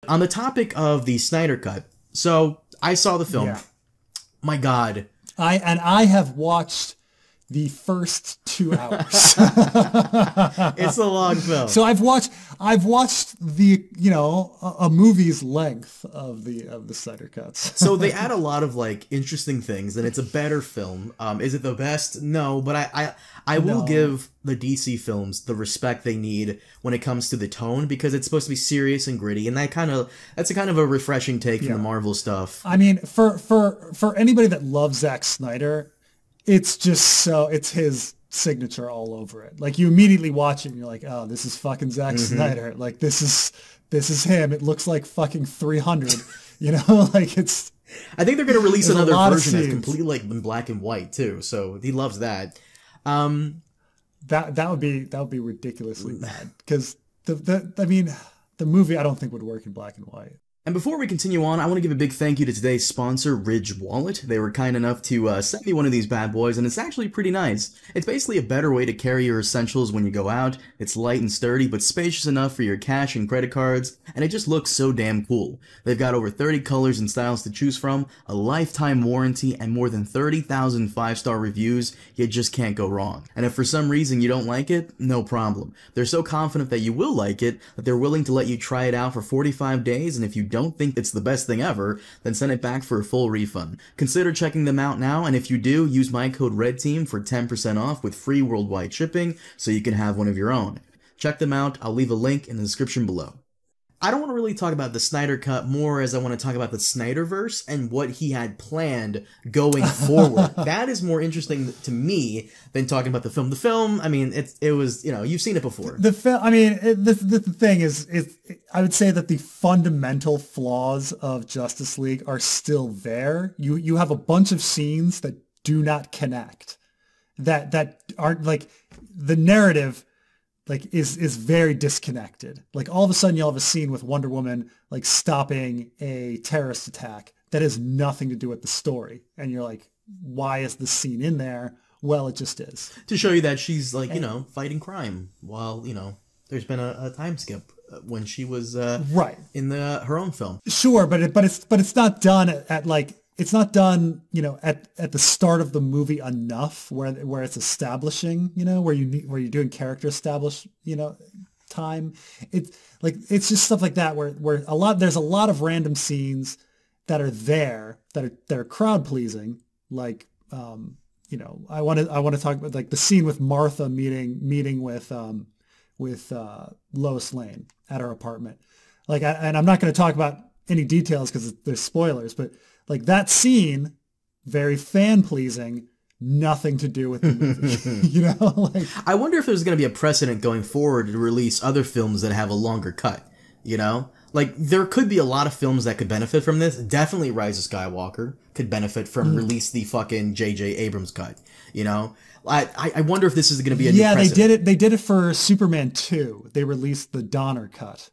On the topic of the Snyder Cut, so I saw the film. Yeah. My God. I have watched the first 2 hours. It's a long film. So I've watched the, you know, a movie's length of the Snyder Cuts. So they add a lot of like interesting things, and it's a better film. Is it the best? No, but I will give the DC films the respect they need when it comes to the tone, because it's supposed to be serious and gritty, and that's a kind of a refreshing take from the Marvel stuff. I mean, for anybody that loves Zack Snyder, it's his signature all over it. Like, you immediately watch it and you're like, oh, this is fucking Zack Snyder. Like, this is him. It looks like fucking 300, you know, like it's. I think they're going to release another version that's completely like in black and white too. So he loves that. That would be ridiculously bad, because the movie I don't think would work in black and white. And before we continue on, I want to give a big thank you to today's sponsor, Ridge Wallet. They were kind enough to send me one of these bad boys, and it's actually pretty nice. It's basically a better way to carry your essentials when you go out. It's light and sturdy, but spacious enough for your cash and credit cards, and it just looks so damn cool. They've got over 30 colors and styles to choose from, a lifetime warranty, and more than 30,000 5-star reviews. You just can't go wrong. And if for some reason you don't like it, no problem. They're so confident that you will like it that they're willing to let you try it out for 45 days, and if you don't think it's the best thing ever, then send it back for a full refund. Consider checking them out now, and if you do, use my code RedTeam for 10% off with free worldwide shipping, so you can have one of your own. Check them out. I'll leave a link in the description below. I don't want to really talk about the Snyder Cut more as I want to talk about the Snyderverse and what he had planned going forward. That is more interesting to me than talking about the film. The film, I mean, it was, you know, you've seen it before. The film, I mean, the thing is, I would say that the fundamental flaws of Justice League are still there. You have a bunch of scenes that do not connect, that aren't, like, the narrative like is very disconnected. Like, all of a sudden you'll have a scene with Wonder Woman like stopping a terrorist attack that has nothing to do with the story, and you're like, why is this scene in there? Well, it just is to show you that she's like, you know, fighting crime while, you know, there's been a time skip when she was right in her own film. Sure, but it's not done at like, it's not done, you know, at the start of the movie enough where it's establishing, you know, where you're doing character time. It's like, it's just stuff like that where there's a lot of random scenes that are there that are crowd pleasing. Like, you know, I want to talk about like the scene with Martha meeting with Lois Lane at her apartment. Like, and I'm not going to talk about any details because there's spoilers, but like that scene, very fan pleasing, nothing to do with the movie. You know, like, I wonder if there's going to be a precedent going forward to release other films that have a longer cut. You know, like there could be a lot of films that could benefit from this. Definitely Rise of Skywalker could benefit from release the fucking J.J. Abrams cut. You know, I wonder if this is going to be a new precedent. They did it for Superman 2. They released the Donner cut.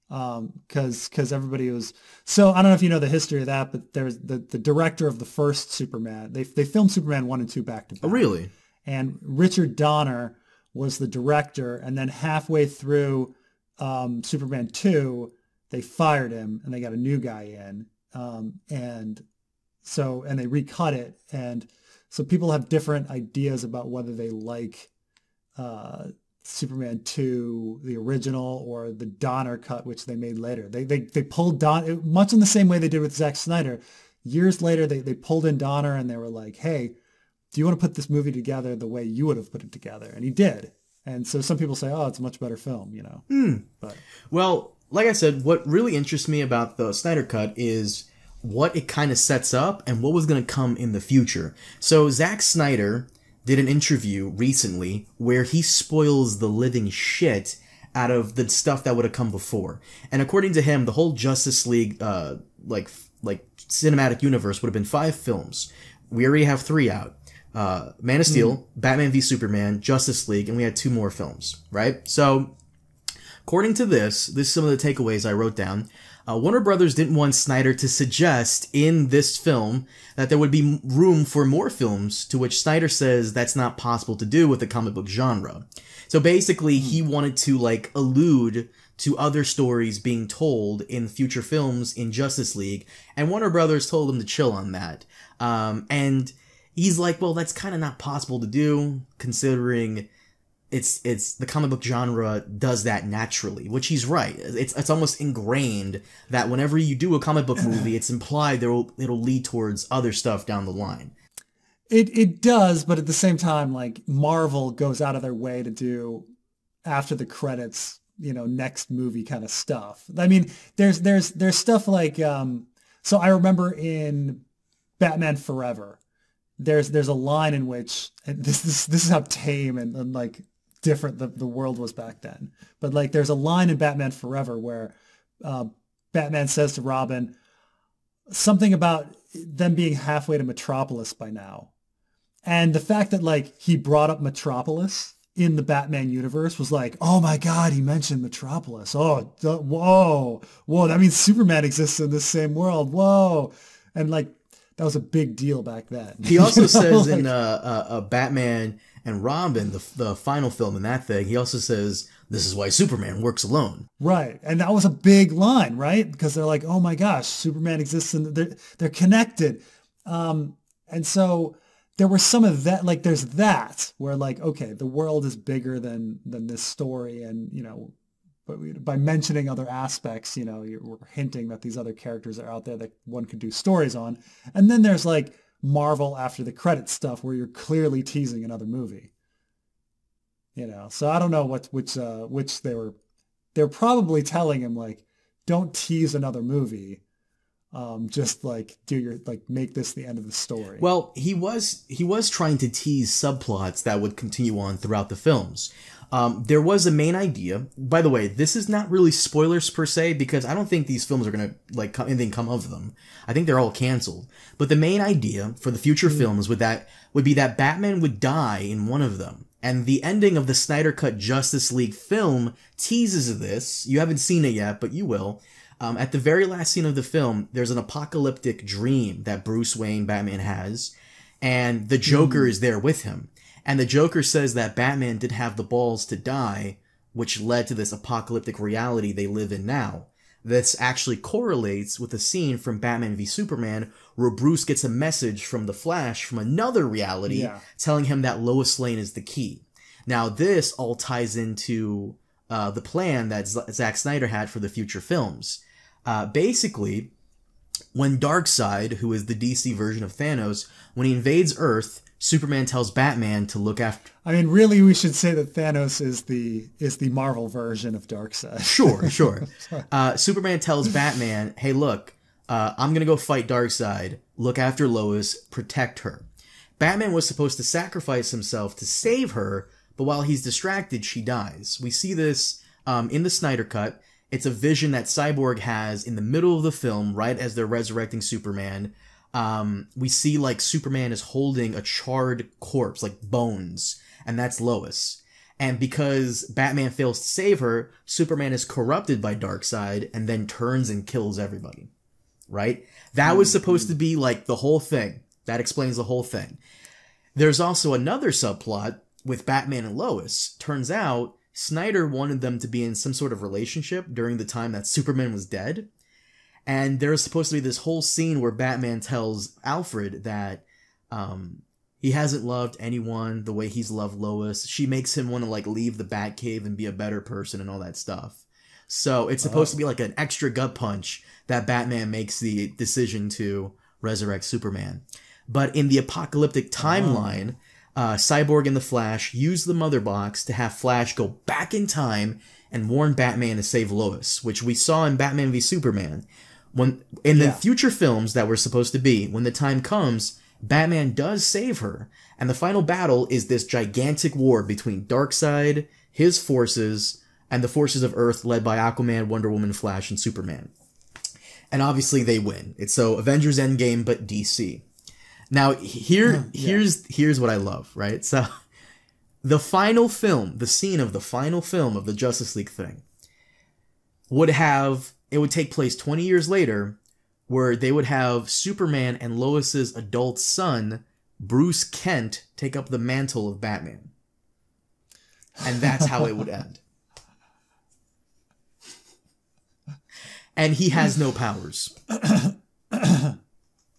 Because everybody was, so I don't know if you know the history of that, but there's the director of the first Superman. They filmed Superman 1 and 2 back to back. Oh, really? And Richard Donner was the director, and then halfway through Superman 2, they fired him and they got a new guy in, and they recut it, and so people have different ideas about whether they like Superman 2, the original, or the Donner cut, which they made later. They pulled Donner, much in the same way they did with Zack Snyder. Years later, they pulled in Donner and they were like, hey, do you want to put this movie together the way you would have put it together? And he did. And so some people say, oh, it's a much better film, you know. But well, like I said, what really interests me about the Snyder Cut is what it kind of sets up and what was going to come in the future. So Zack Snyder did an interview recently where he spoils the living shit out of the stuff that would have come before. And according to him, the whole Justice League, like cinematic universe would have been 5 films. We already have 3 out. Man of Steel, Batman v Superman, Justice League, and we had 2 more films, right? So, according to this is some of the takeaways I wrote down. Warner Brothers didn't want Snyder to suggest in this film that there would be room for more films, to which Snyder says that's not possible to do with the comic book genre. So basically, he wanted to, like, allude to other stories being told in future films in Justice League, and Warner Brothers told him to chill on that. And he's like, well, that's kind of not possible to do, considering it's the comic book genre does that naturally, which he's right. It's almost ingrained that whenever you do a comic book movie, it's implied it'll lead towards other stuff down the line. It does, but at the same time, like, Marvel goes out of their way to do after the credits, you know, next movie kind of stuff. I mean, there's stuff like so I remember in Batman Forever, there's a line in which, and this is how tame and like different the world was back then. But like, there's a line in Batman Forever where Batman says to Robin something about them being halfway to Metropolis by now. And the fact that like he brought up Metropolis in the Batman universe was like, oh my God, he mentioned Metropolis. Oh, whoa, that means Superman exists in this same world. Whoa. And like, that was a big deal back then. He also says like, in Batman and Robin, the final film in that thing, he also says, this is why Superman works alone. Right. And that was a big line, right? Because they're like, oh my gosh, Superman exists and they're connected. And so there was some of that, like there's that where like, okay, the world is bigger than this story. And, you know, but by mentioning other aspects, you know, we're hinting that these other characters are out there that one could do stories on. And then there's like Marvel after the credits stuff where you're clearly teasing another movie. You know, so I don't know which they're probably telling him like, don't tease another movie. Just like make this the end of the story. Well, he was trying to tease subplots that would continue on throughout the films. There was a main idea. By the way, this is not really spoilers per se, because I don't think these films are gonna like anything come of them. I think they're all canceled. But the main idea for the future films would be that Batman would die in one of them. And the ending of the Snyder Cut Justice League film teases this. You haven't seen it yet, but you will. At the very last scene of the film, there's an apocalyptic dream that Bruce Wayne, Batman, has, and the Joker is there with him. And the Joker says that Batman did have the balls to die, which led to this apocalyptic reality they live in now. This actually correlates with a scene from Batman v Superman where Bruce gets a message from the Flash from another reality telling him that Lois Lane is the key. Now this all ties into the plan that Zack Snyder had for the future films. Basically, when Darkseid, who is the DC version of Thanos, when he invades Earth, Superman tells Batman to look after... I mean, really, we should say that Thanos is the Marvel version of Darkseid. Sure. Superman tells Batman, hey, look, I'm going to go fight Darkseid, look after Lois, protect her. Batman was supposed to sacrifice himself to save her, but while he's distracted, she dies. We see this in the Snyder Cut. It's a vision that Cyborg has in the middle of the film, right as they're resurrecting Superman. We see like Superman is holding a charred corpse, like bones, and that's Lois. And because Batman fails to save her, Superman is corrupted by Darkseid and then turns and kills everybody. Right? That was supposed to be like the whole thing. That explains the whole thing. There's also another subplot with Batman and Lois. Turns out Snyder wanted them to be in some sort of relationship during the time that Superman was dead. And there's supposed to be this whole scene where Batman tells Alfred that he hasn't loved anyone the way he's loved Lois. She makes him want to like leave the Batcave and be a better person and all that stuff. So it's supposed to be like an extra gut punch that Batman makes the decision to resurrect Superman. But in the apocalyptic timeline, Cyborg and the Flash use the Mother Box to have Flash go back in time and warn Batman to save Lois, which we saw in Batman v Superman. When in the future films that were supposed to be, when the time comes, Batman does save her, and the final battle is this gigantic war between Darkseid, his forces, and the forces of Earth led by Aquaman, Wonder Woman, Flash, and Superman. And obviously they win. It's so Avengers Endgame, but DC. Now here's what I love, right? So the final film, the scene of the final film of the Justice League thing would take place 20 years later, where they would have Superman and Lois's adult son, Bruce Kent, take up the mantle of Batman. And that's how it would end. and he has no powers.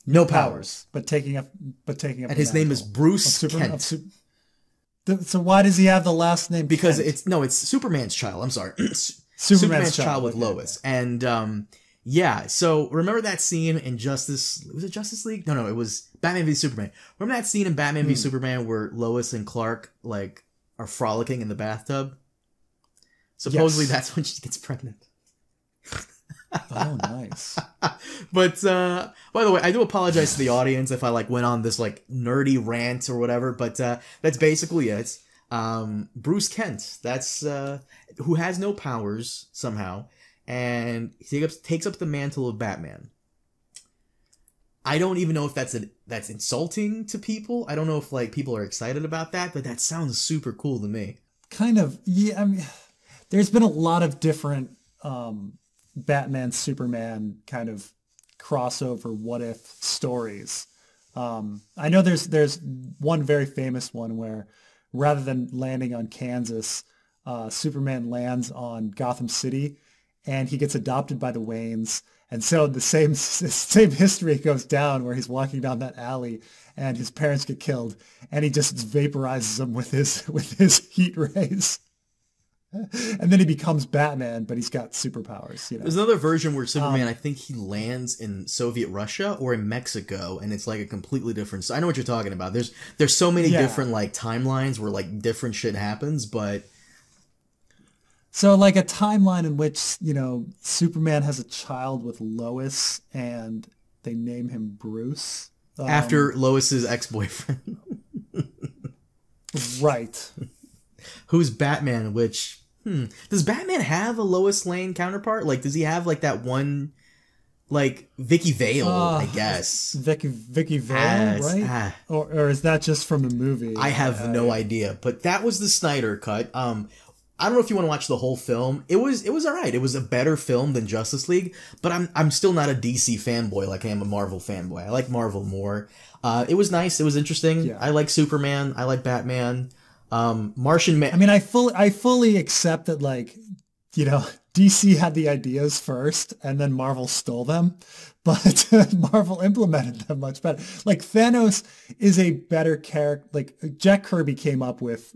No powers. But taking up. And his name is Bruce Kent. So why does he have the last name? Because Kent? it's Superman's child. I'm sorry. Superman's child with Lois. And yeah, so remember that scene in Justice League? No, it was Batman v Superman. Remember that scene in Batman v Superman where Lois and Clark like are frolicking in the bathtub? Supposedly that's when she gets pregnant. Oh, nice. But by the way, I do apologize to the audience if I like went on this like nerdy rant or whatever, but that's basically it. Bruce Kent, that's who has no powers somehow, and he takes up the mantle of Batman. I don't even know if that's insulting to people. I don't know if like people are excited about that, but that sounds super cool to me. Kind of, yeah. I mean, there's been a lot of different Batman, Superman kind of crossover what if stories. I know there's one very famous one where rather than landing on Kansas, Superman lands on Gotham City, and he gets adopted by the Waynes. And so the same history goes down where he's walking down that alley and his parents get killed, and he just vaporizes them with his heat rays. And then he becomes Batman, but he's got superpowers. You know? There's another version where Superman, I think he lands in Soviet Russia or in Mexico, and it's like a completely different. So I know what you're talking about. There's so many different like timelines where like different shit happens, but so like a timeline in which Superman has a child with Lois, and they name him Bruce after Lois's ex-boyfriend, right? Who's Batman? Which does Batman have a Lois Lane counterpart? Like, does he have like that one, like Vicky Vale? I guess Vicky Vale, right? Or is that just from the movie? I have no idea. But that was the Snyder Cut. I don't know if you want to watch the whole film. It was all right. It was a better film than Justice League, but I'm still not a DC fanboy like I am a Marvel fanboy. I like Marvel more. It was nice. It was interesting. Yeah. I like Superman. I like Batman. Martian Man. I mean, I fully accept that, like, DC had the ideas first and then Marvel stole them, but Marvel implemented them much better. Like, Thanos is a better character. Like, Jack Kirby came up with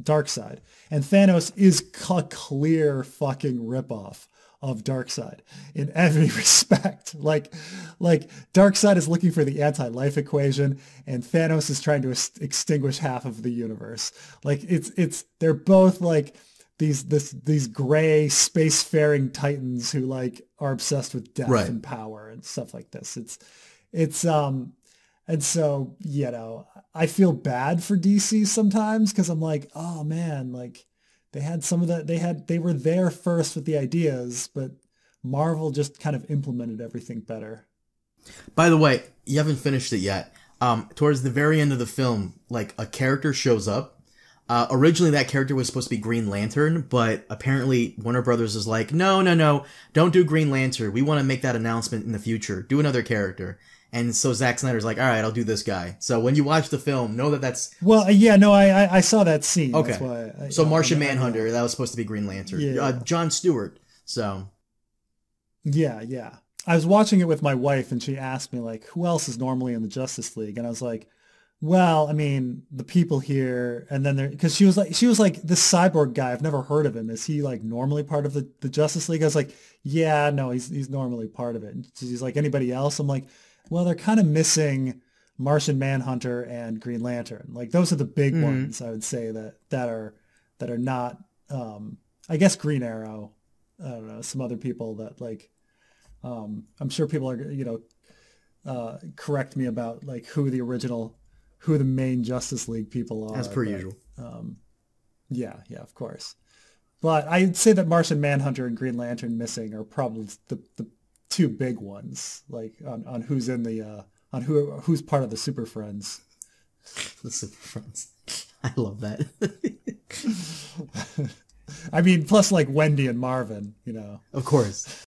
Darkseid, and Thanos is a clear fucking ripoff of Darkseid in every respect. Like Darkseid is looking for the anti-life equation, and Thanos is trying to extinguish half of the universe. Like they're both like these gray spacefaring titans who like are obsessed with death and power and stuff like this. And so, I feel bad for DC sometimes because I'm like, oh man, like they had they were there first with the ideas, but Marvel just kind of implemented everything better. By the way, you haven't finished it yet. Towards the very end of the film, like a character shows up. Originally that character was supposed to be Green Lantern, but apparently Warner Brothers is like, no, don't do Green Lantern. We want to make that announcement in the future. Do another character. And so Zack Snyder's like, all right, I'll do this guy. So when you watch the film, know that that's... Well, yeah, no, I saw that scene. Okay. That's why Martian Manhunter, that was supposed to be Green Lantern. Yeah. Jon Stewart, so... Yeah. I was watching it with my wife, and she asked me, like, who else is normally in the Justice League? And I was like, well, I mean, the people here, and then there... Because she was like, this Cyborg guy, I've never heard of him. Is he, like, normally part of the Justice League? I was like, yeah, no, he's normally part of it. And she's like, anybody else? I'm like... Well, they're kind of missing Martian Manhunter and Green Lantern. Like those are the big ones, I would say that are not. I guess Green Arrow. I don't know, some other people that like. I'm sure people are correct me about like who the main Justice League people are. As per usual. Yeah, of course. But I'd say that Martian Manhunter and Green Lantern missing are probably the two big ones, like on who's in the who's part of the Super Friends. The Super Friends. I love that. I mean, plus like Wendy and Marvin, Of course.